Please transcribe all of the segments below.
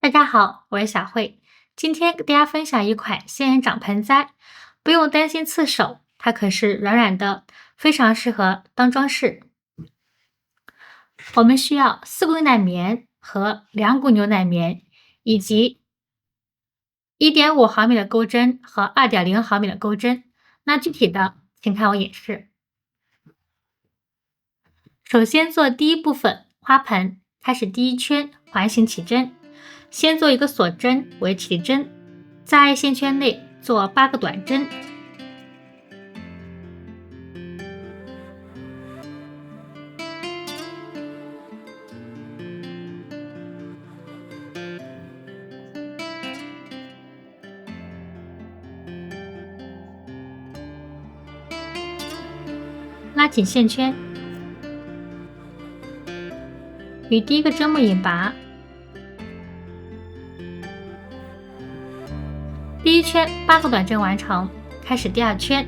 大家好，我是小慧，今天给大家分享一款仙人掌盆栽，不用担心刺手，它可是软软的，非常适合当装饰。我们需要4股牛奶棉和2股牛奶棉，以及1.5毫米的钩针和2.0毫米的钩针。那具体的，请看我演示。首先做第一部分花盆，开始第1圈环形起针。先做一个锁针为起针，在线圈内做8个短针，拉紧线圈，与第一个针目引拔。第1圈8个短针完成，开始第2圈，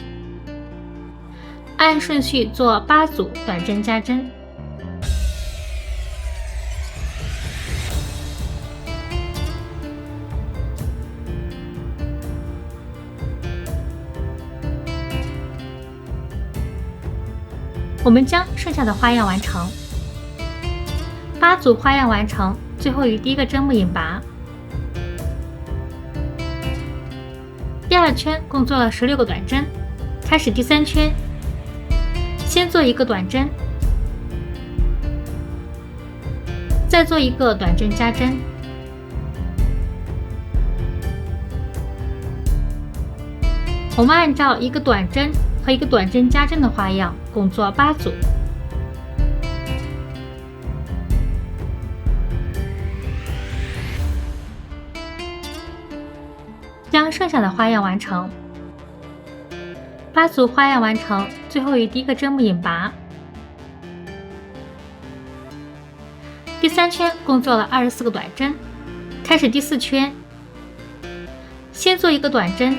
按顺序做8组短针加针。我们将剩下的花样完成，8组花样完成，最后与第一个针目引拔。第2圈共做了16个短针，开始第3圈，先做一个短针，再做一个短针加针，我们按照一个短针和一个短针加针的花样，共做8组。将剩下的花样完成，8组花样完成，最后与第一个针目引拔。第3圈共做了24个短针，开始第4圈，先做一个短针，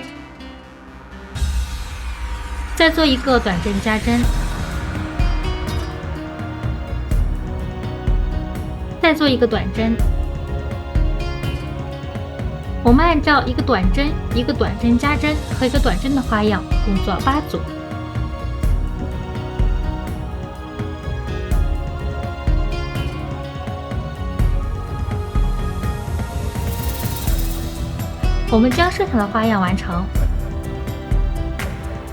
再做一个短针加针，再做一个短针。我们按照一个短针、一个短针加针和一个短针的花样，共做8组。我们将剩下的花样完成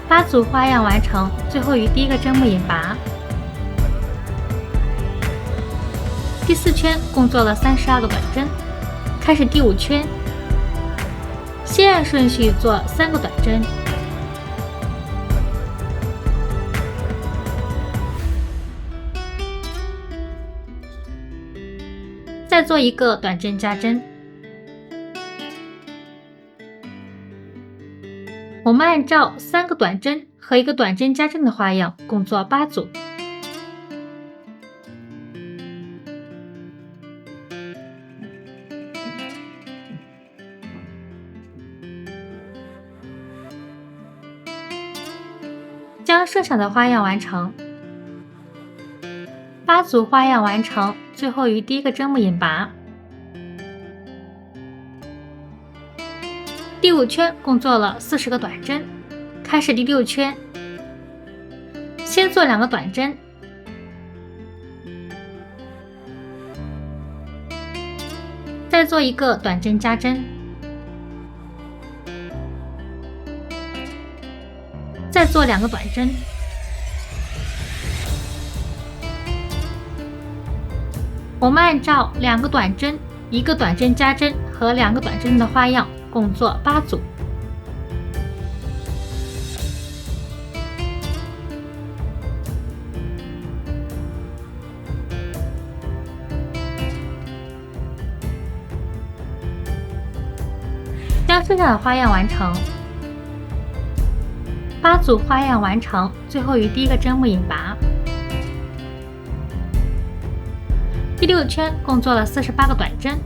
，8组花样完成，最后与第一个针目引拔。第4圈共做了32个短针，开始第5圈。先按顺序做3个短针，再做一个短针加针。我们按照3个短针和一个短针加针的花样，共做8组。将剩下的花样完成，8组花样完成，最后与第一个针目引拔。第5圈共做了40个短针，开始第6圈，先做2个短针，再做一个短针加针，再做2个短针。我们按照2个短针、一个短针加针和2个短针的花样，共做8组。将剩下的花样完成，8组花样完成，最后与第一个针目引拔。第6圈共做了48个短针，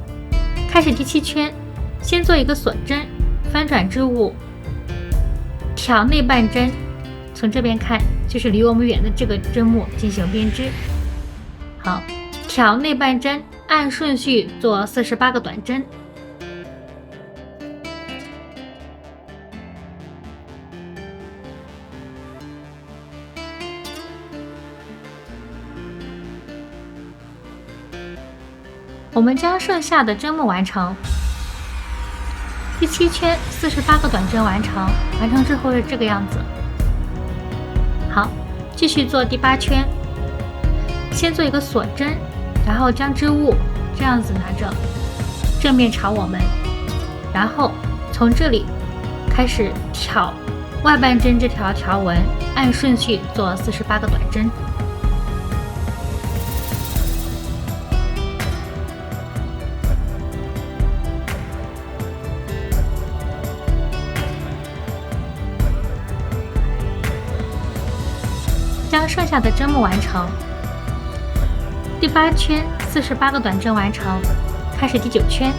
开始第7圈，先做一个锁针，翻转织物，挑内半针，从这边看就是离我们远的这个针目进行编织。好，挑内半针，按顺序做48个短针，我们将剩下的针目完成。第7圈48个短针完成，完成之后是这个样子。好，继续做第8圈，先做一个锁针，然后将织物这样子拿着，正面朝我们，然后从这里开始挑外半针这条条纹，按顺序做48个短针。将剩下的针目完成。第8圈48个短针完成，开始第9圈，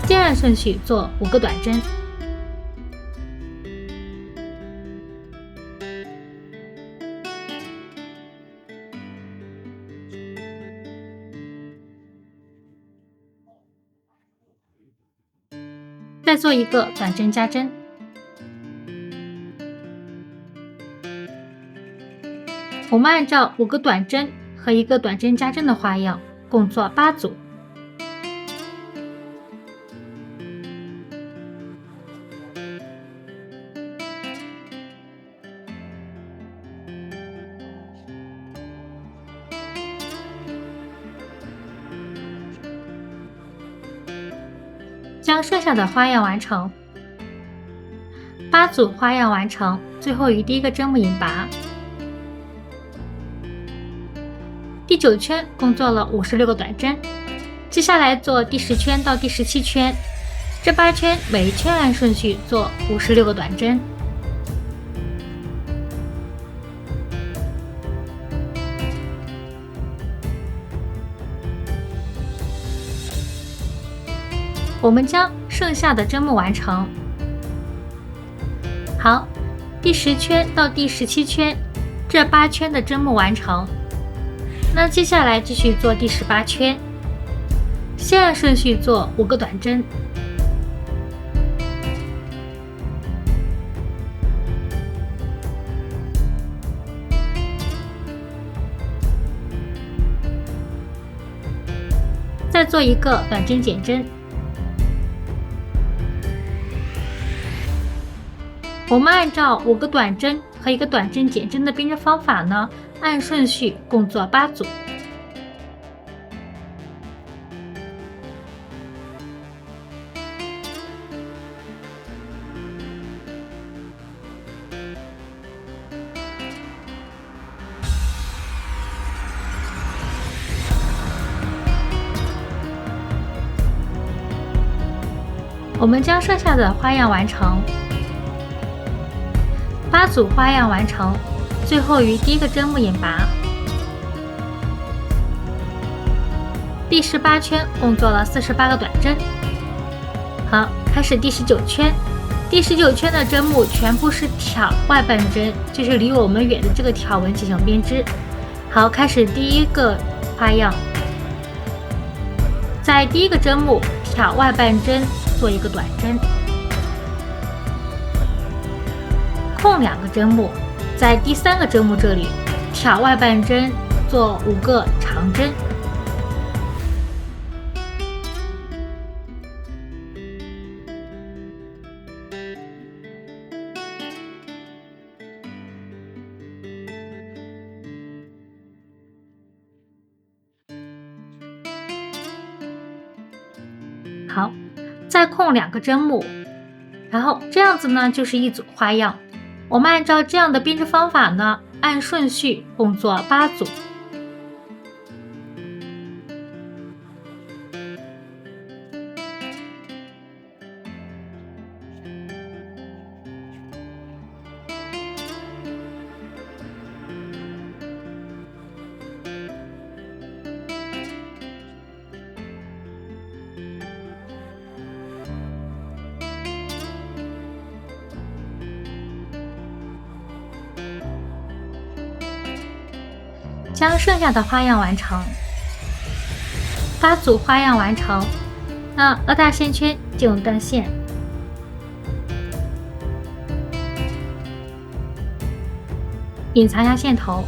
先按顺序做5个短针。再做一个短针加针。我们按照5个短针和1个短针加针的花样，共做8组。将剩下的花样完成。8组花样完成，最后于第1个针目引拔。第9圈共做了56个短针，接下来做第10圈到第17圈，这8圈每一圈按顺序做56个短针。我们将剩下的针目完成。好，第10圈到第17圈，这8圈的针目完成。那接下来继续做第18圈，先按顺序做5个短针。再做一个短针减针。我们按照5个短针和1个短针减针的编织方法呢，按顺序共做8组。我们将剩下的花样完成。8组花样完成，最后于第1个针目引拔。第18圈共做了48个短针。好，开始第19圈。第19圈的针目全部是挑外半针，就是离我们远的这个条纹进行编织。好，开始第1个花样，在第1个针目挑外半针做1个短针。空2个针目，在第3个针目这里挑外半针做5个长针。好，再空2个针目，然后这样子呢就是一组花样。我们按照这样的编织方法呢，按顺序共做8组。将剩下的花样完成。8组花样完成，那拉大线圈进入单线，隐藏下线头，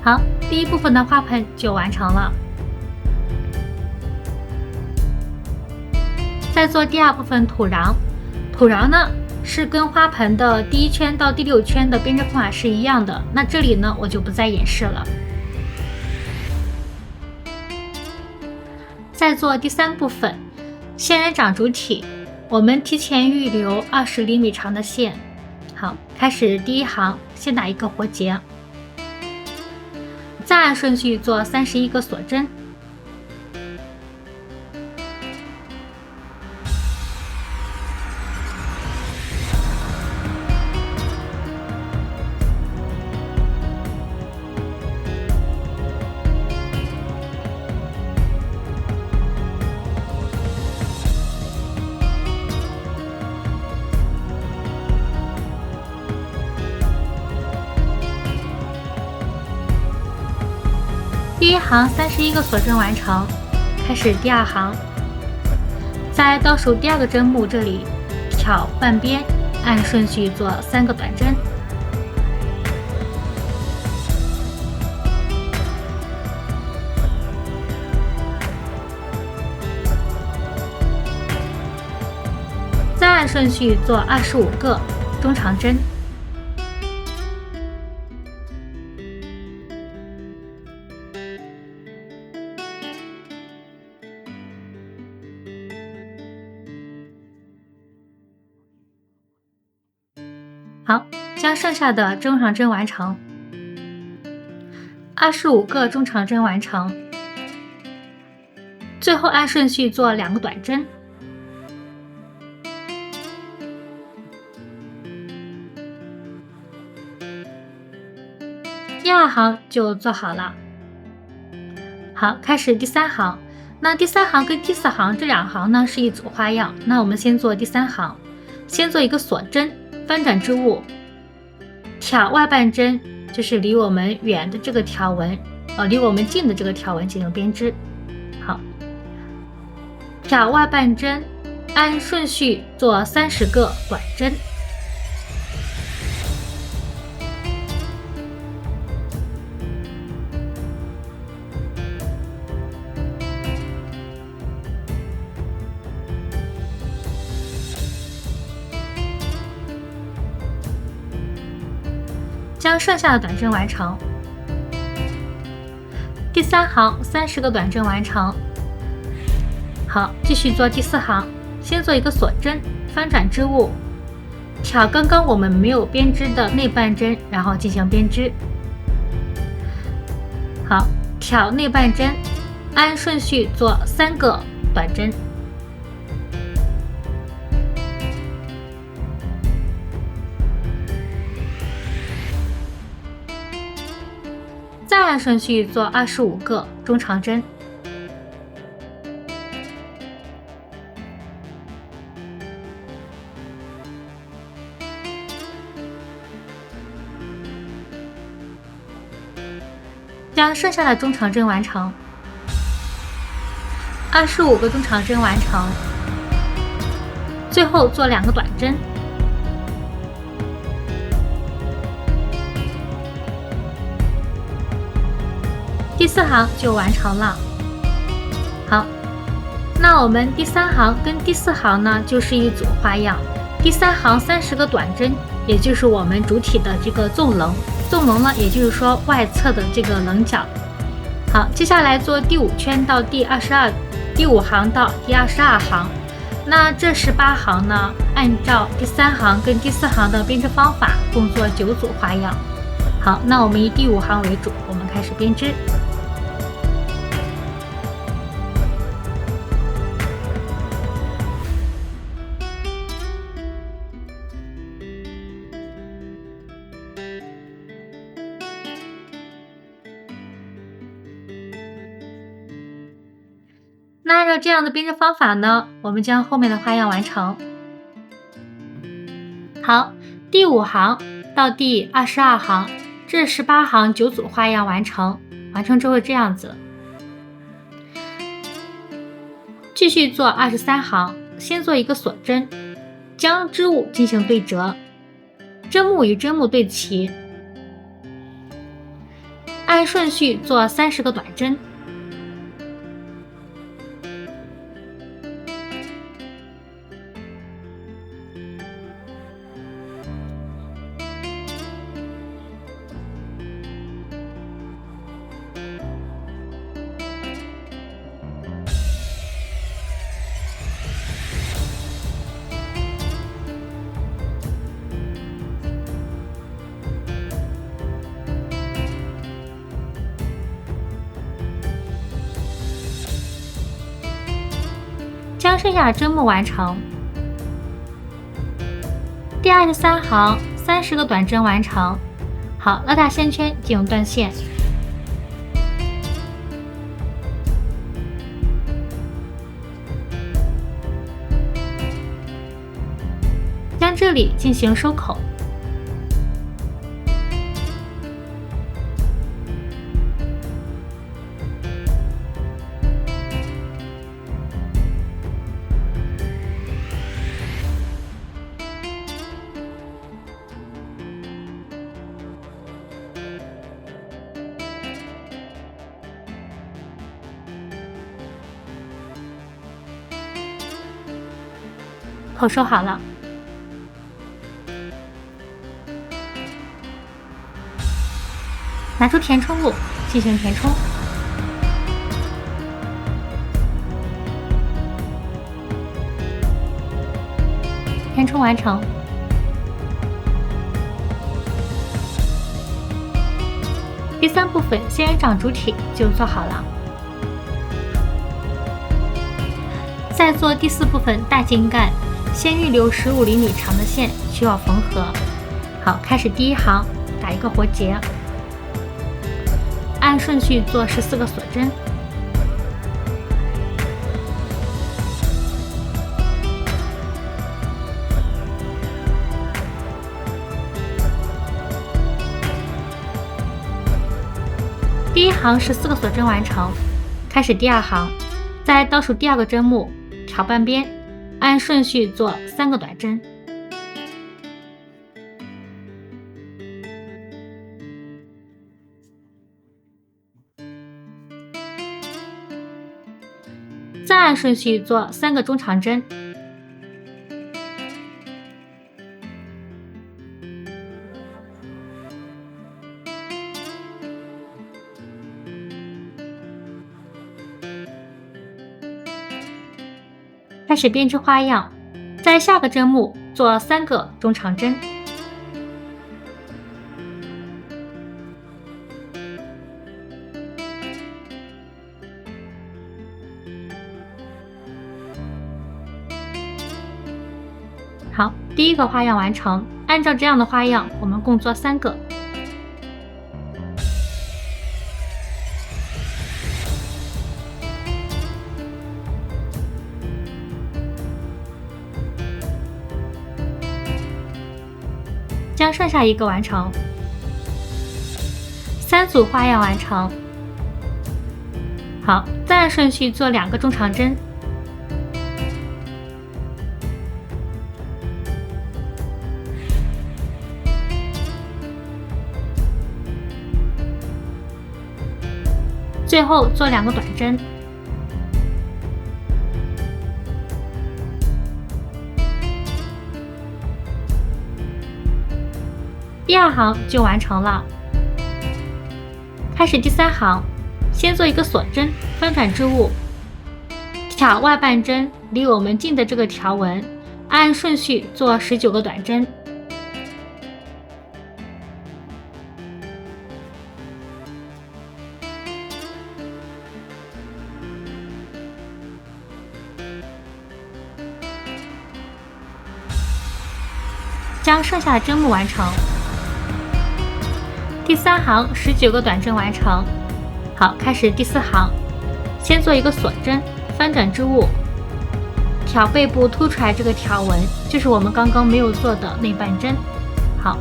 好，第一部分的花盆就完成了。再做第二部分土壤。土壤呢是跟花盆的第1圈到第6圈的编织方法是一样的，那这里呢我就不再演示了。再做第3部分，仙人掌主体，我们提前预留20厘米长的线。好，开始第1行，先打一个活结，再按顺序做31个锁针。第1行31个锁针完成，开始第2行，在倒数第2个针目这里挑半边，按顺序做3个短针。再按顺序做25个中长针。好，将剩下的中长针完成，25个中长针完成，最后按顺序做2个短针。第2行就做好了。好，开始第3行。那第3行跟第4行这2行呢是一组花样，那我们先做第3行，先做一个锁针。翻转织物，挑外半针，就是离我们远的这个条纹，离我们近的这个条纹进行编织。好，挑外半针，按顺序做30个短针。将剩下的短针完成。第3行30个短针完成。好，继续做第4行，先做一个锁针，翻转织物，挑刚刚我们没有编织的内半针，然后进行编织。好，挑内半针，按顺序做3个短针。再按顺序做25个中长针。将剩下的中长针完成，25个中长针完成，最后做2个短针。第4行就完成了。好，那我们第3行跟第4行呢就是一组花样。第3行30个短针，也就是我们主体的这个纵棱。纵棱呢，也就是说外侧的这个棱角。好，接下来做第5圈到第5行到第22行。那这18行呢，按照第3行跟第4行的编织方法，共做9组花样。好，那我们以第5行为主，我们开始编织。那按照这样的编织方法呢，我们将后面的花样完成。好，第5行到第22行，这18行9组花样完成。完成之后这样子，继续做23行，先做一个锁针，将织物进行对折，针目与针目对齐，按按顺序做30个短针。将剩下的针目完成。第23行30个短针完成。好，拉大线圈进入断线。将这里进行收口。口收好了，拿出填充物进行填充。填充完成。第3部分仙人掌主体就做好了。再做第4部分大茎干。先预留15厘米长的线，需要缝合。好，开始第1行，打一个活结，按顺序做14个锁针。第1行14个锁针完成，开始第2行，在倒数第2个针目调半边。按顺序做3个短针，再按顺序做3个中长针。开始编织花样，在下个针目做3个中长针。好，第1个花样完成。按照这样的花样，我们共做3个。将剩下1个完成，3组花样完成。好，再按顺序做2个中长针，最后做2个短针。第2行就完成了。开始第3行，先做一个锁针，翻转织物，挑外半针离我们近的这个条纹，按顺序做19个短针。将剩下的针目完成。第3行19个短针完成。好，开始第4行，先做一个锁针，翻转织物，挑背部凸出来这个条纹，就是我们刚刚没有做的内半针。好，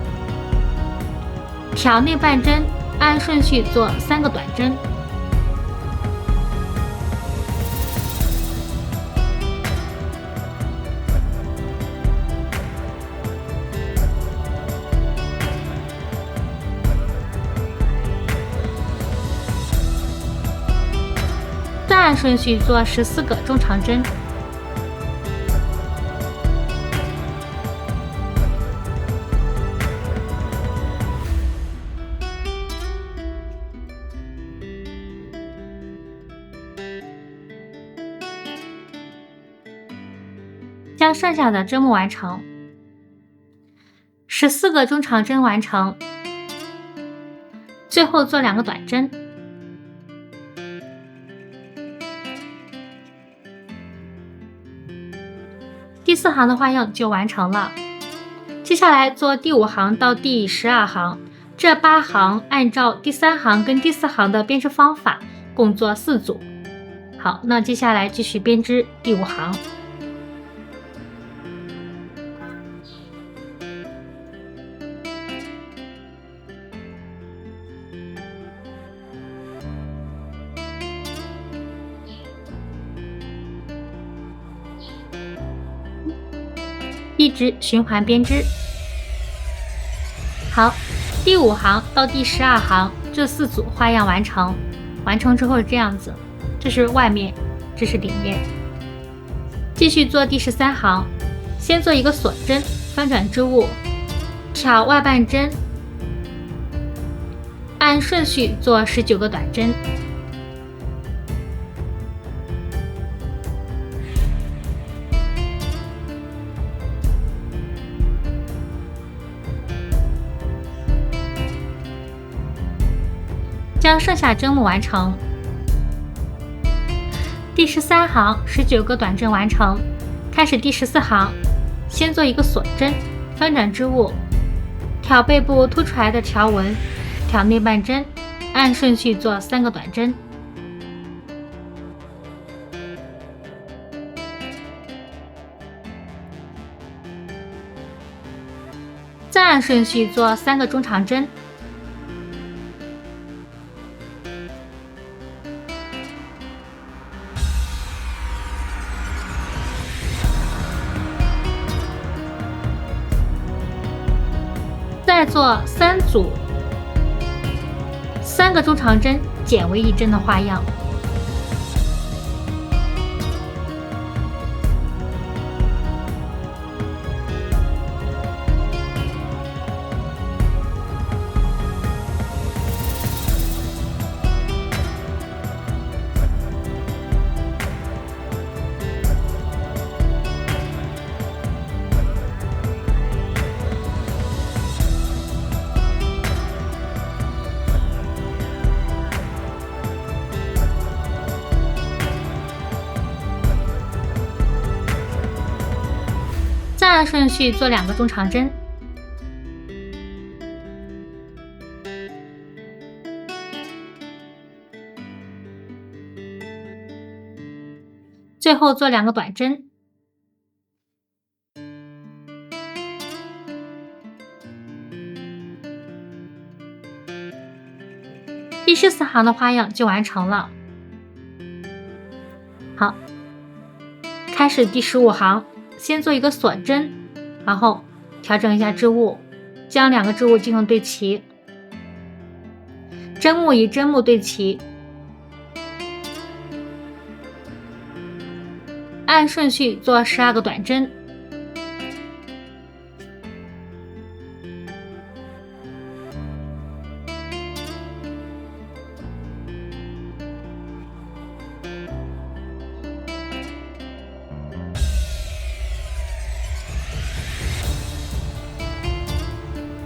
挑内半针，按顺序做3个短针。再按顺序做14个中长针。将剩下的针目完成。14个中长针完成，最后做2个短针。第4行的花样就完成了。接下来做第5行到第12行，这8行按照第3行跟第4行的编织方法共做4组。好，那接下来继续编织第5行。一直循环编织。好，第5行到第12行这4组花样完成。完成之后是这样子，这是外面，这是里面。继续做第13行，先做一个锁针，翻转织物，挑外半针，按顺序做19个短针。将剩下针目完成。第13行19个短针完成，开始第14行，先做一个锁针，翻转织物，挑背部凸出来的条纹，挑内半针，按顺序做3个短针。再按顺序做3个中长针。再做3组3个中长针减为1针的花样。再按顺序做2个中长针，最后做2个短针。第14行的花样就完成了。好，开始第15行。先做一个锁针，然后调整一下织物，将2个织物进行对齐，针目与针目对齐，按顺序做12个短针。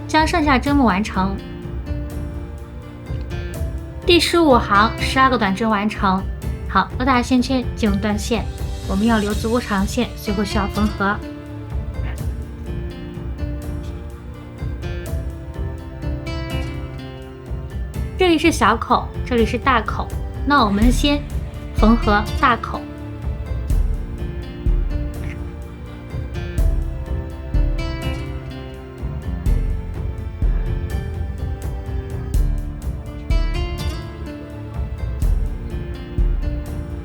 将剩下针目完成。第15行12个短针完成。好，拉大线圈进入断线，我们要留足够长线，随后需要缝合。这里是小口，这里是大口，那我们先缝合大口。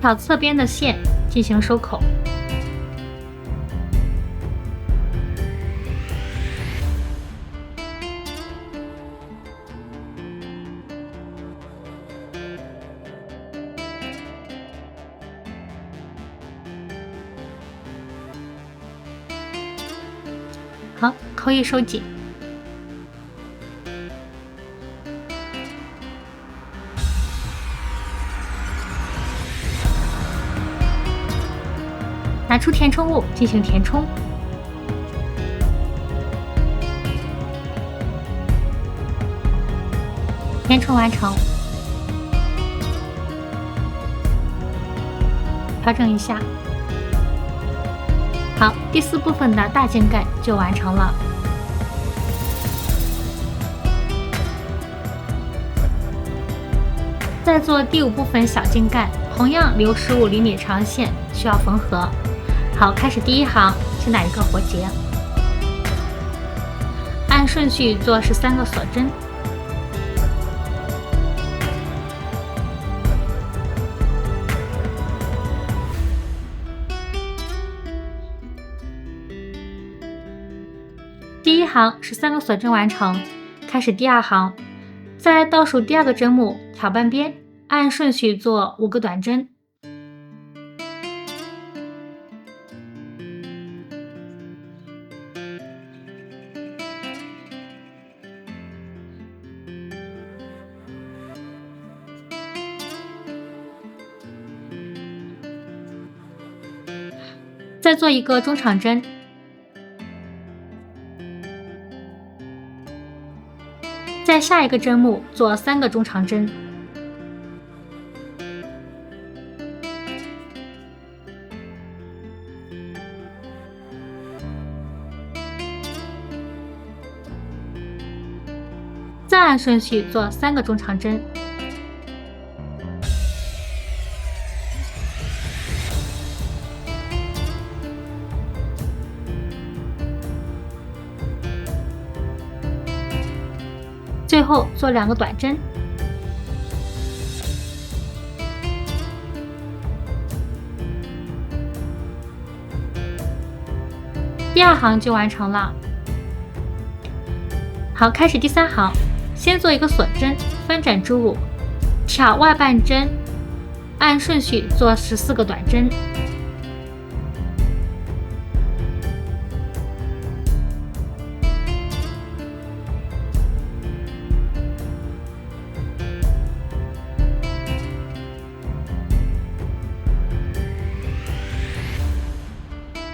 挑侧边的线进行收口。好，扣一收紧。拿出填充物进行填充。填充完成。调整一下。好，第4部分的大茎盖就完成了。再做第5部分小茎盖，同样留15厘米长线，需要缝合。好，开始第1行，先打一个活结，按顺序做13个锁针。第1行13个锁针完成，开始第2行，在倒数第2个针目挑半边，按顺序做5个短针。再做一个中长针，在下一个针目做3个中长针，再按顺序做3个中长针。最后做2个短针，第2行就完成了。好，开始第3行，先做一个锁针，翻转织物，挑外半针，按顺序做14个短针。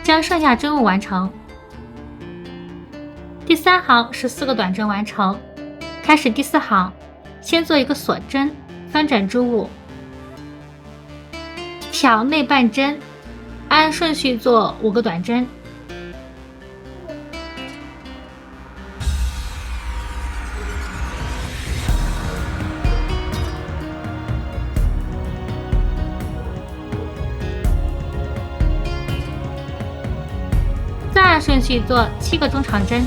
将剩下针物完成。第3行14个短针完成，开始第4行，先做一个锁针，翻转织物，挑内半针，按顺序做5个短针。再按顺序做7个中长针，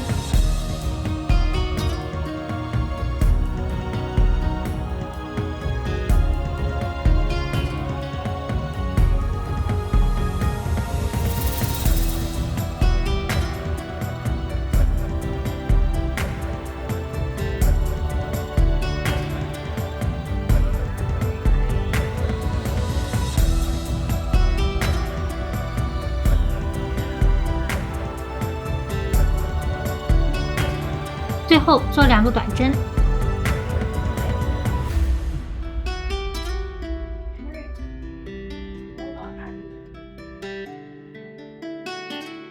最后做2个短针。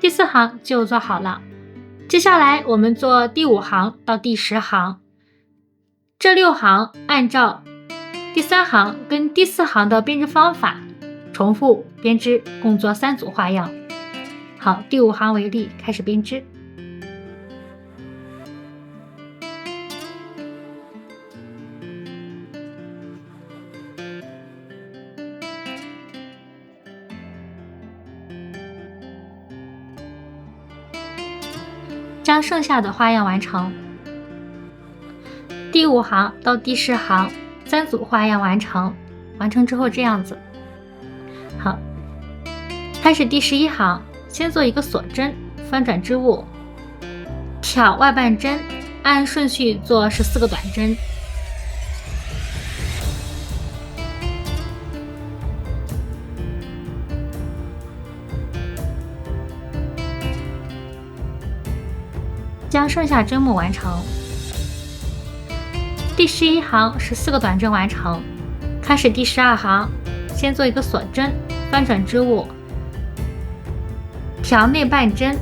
第4行就做好了。接下来我们做第5行到第10行，这6行按照第3行跟第4行的编织方法重复编织，共做3组花样。好，第5行为例，开始编织。将剩下的花样完成。第5行到第10行3组花样完成，完成之后这样子。好，开始第11行，先做一个锁针，翻转织物，挑外半针，按顺序做14个短针。将剩下针目完成。第11行14个短针完成，开始第12行，先做一个锁针，翻转织物，调内半针，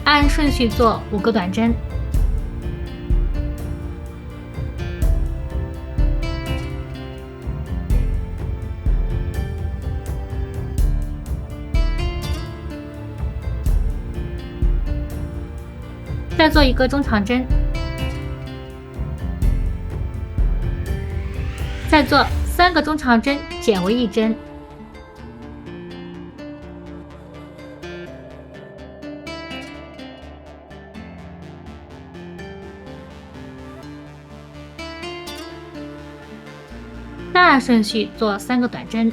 按顺序做5个短针。再做一个中长针，再做3个中长针，减为1针，再按顺序做3个短针。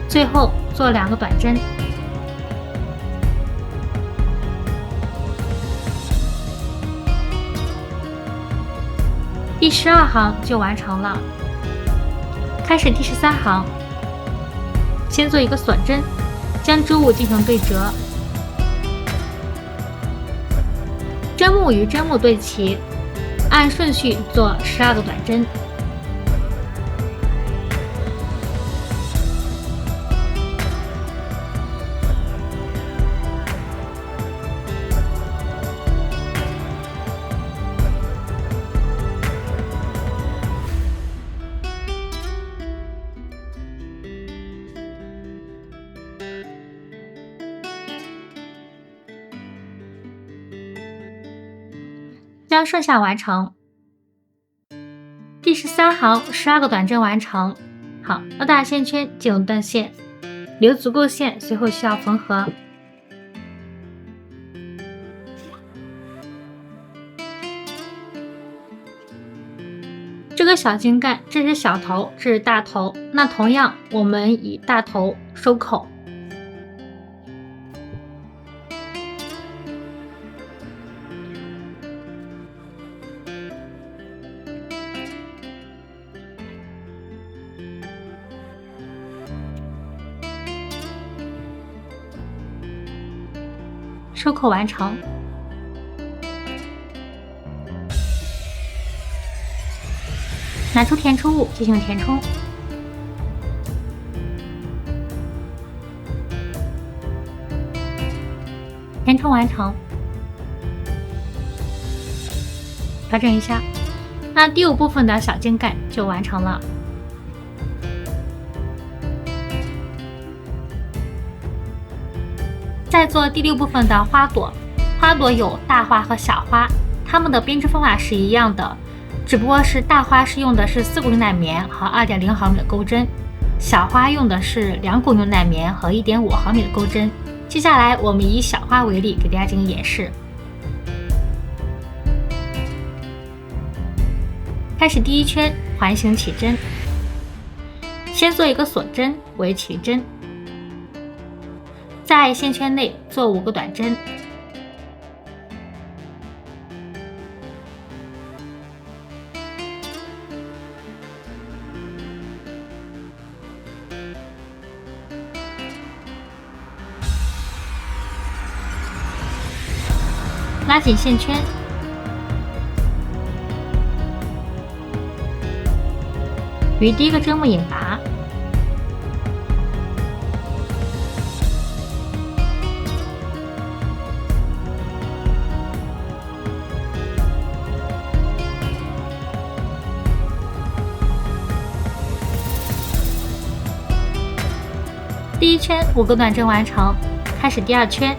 最后做2个短针，第12行就完成了。开始第13行，先做一个锁针，将织物进行对折，针目与针目对齐，按顺序做12个短针。将剩下完成。第13行12个短针完成。好，要大线圈进入断线，留足够线，随后需要缝合。这个小茎干，这是小头，这是大头，那同样我们以大头收口。收口完成，拿出填充物进行填充，填充完成，调整一下，那第5部分的小茎干就完成了。再做第6部分的花朵，花朵有大花和小花，它们的编织方法是一样的，只不过是大花是用的是4股牛奶棉和2.0毫米的钩针，小花用的是2股牛奶棉和1.5毫米的钩针。接下来我们以小花为例，给大家进行演示。开始第1圈环形起针，先做一个锁针为起针，在线圈内做5个短针，拉紧线圈，于第1个针目引拔，第1圈5个短针完成，开始第2圈，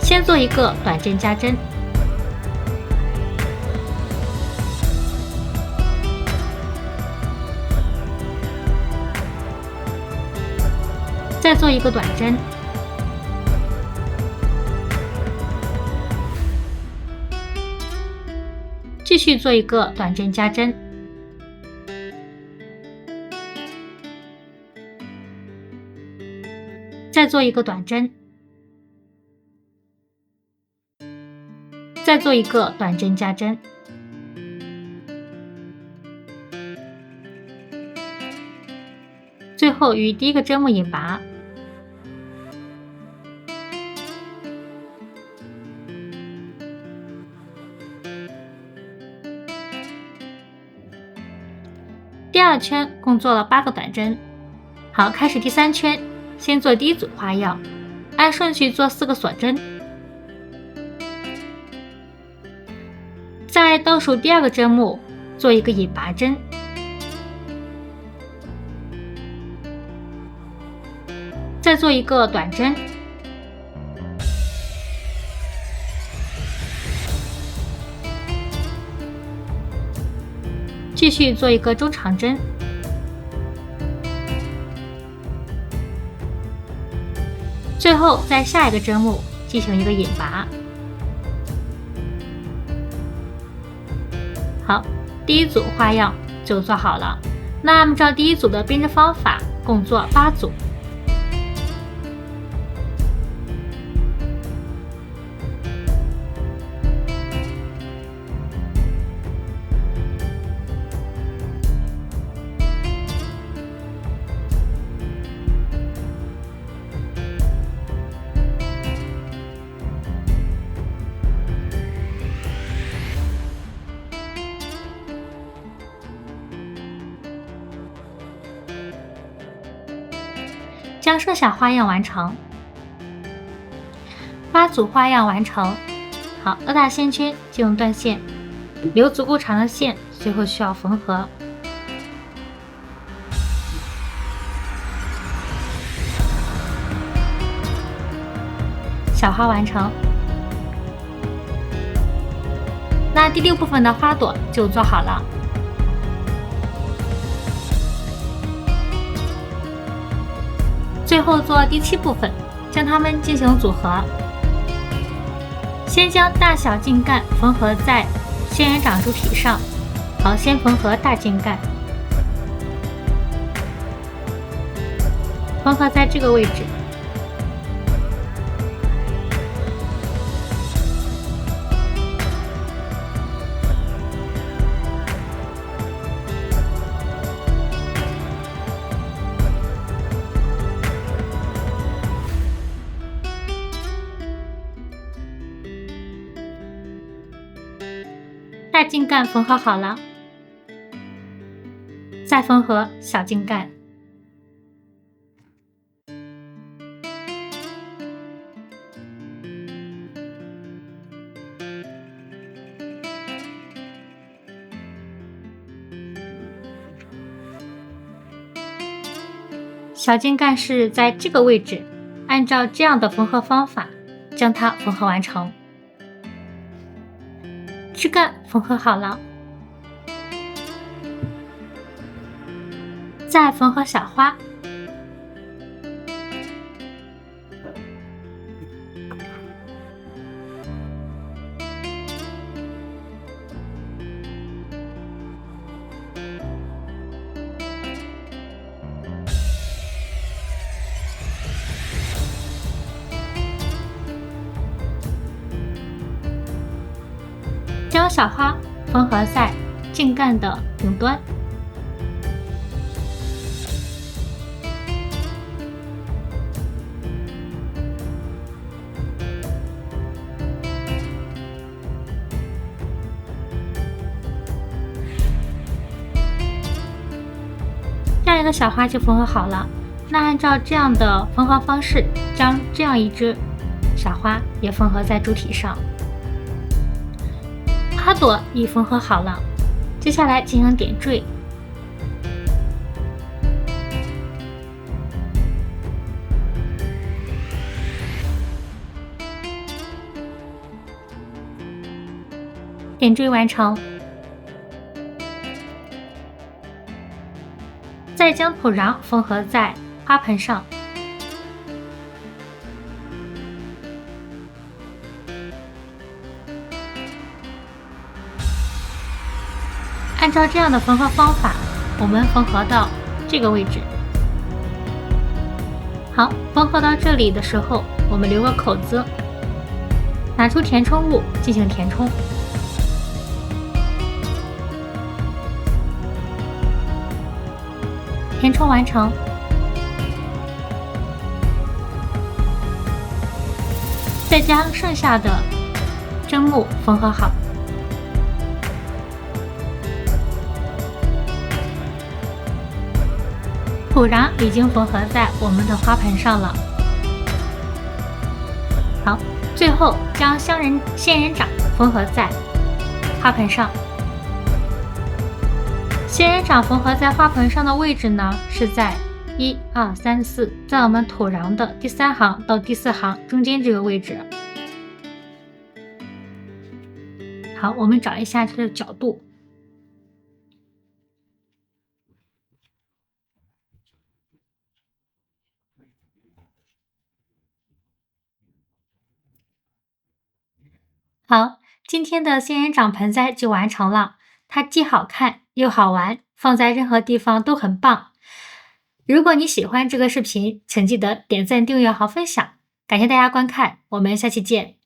先做一个短针加针，再做一个短针，继续做一个短针加针，再做一个短针，再做一个短针加针，后与第一个针目引拔。第二圈共做了8个短针。好，开始第3圈，先做第一组花样，按顺序做4个锁针，在倒数第2个针目做一个引拔针，再做一个短针，继续做一个中长针，最后在下一个针目进行一个引拔。好，第一组花样就做好了。那按照第一组的编织方法，共做8组。将剩下花样完成，8组花样完成。好，2大线圈进入断线，留足够长的线，最后需要缝合。小花完成。那第6部分的花朵就做好了。最后做第7部分，将它们进行组合。先将大小茎干缝合在仙人掌主体上。好，先缝合大茎干，缝合在这个位置。大茎干缝合好了，再缝合小茎干。小茎干是在这个位置，按照这样的缝合方法将它缝合完成。枝干缝合好了，再缝合小花。将小花缝合在茎干的顶端，这样一个小花就缝合好了。那按照这样的缝合方式，将这样一只小花也缝合在主体上。花朵已缝合好了，接下来进行点缀。点缀完成，再将土壤缝合在花盆上。按照这样的缝合方法，我们缝合到这个位置。好，缝合到这里的时候，我们留个口子，拿出填充物进行填充。填充完成，再将剩下的砧木缝合好。土壤已经缝合在我们的花盆上了。好，最后将仙人掌缝合在花盆上。仙人掌缝合在花盆上的位置呢，是在1、2、3、4，在我们土壤的第3行到第4行中间这个位置。好，我们找一下这个角度。好，今天的仙人掌盆栽就完成了，它既好看又好玩，放在任何地方都很棒。如果你喜欢这个视频，请记得点赞、订阅和分享。感谢大家观看，我们下期见。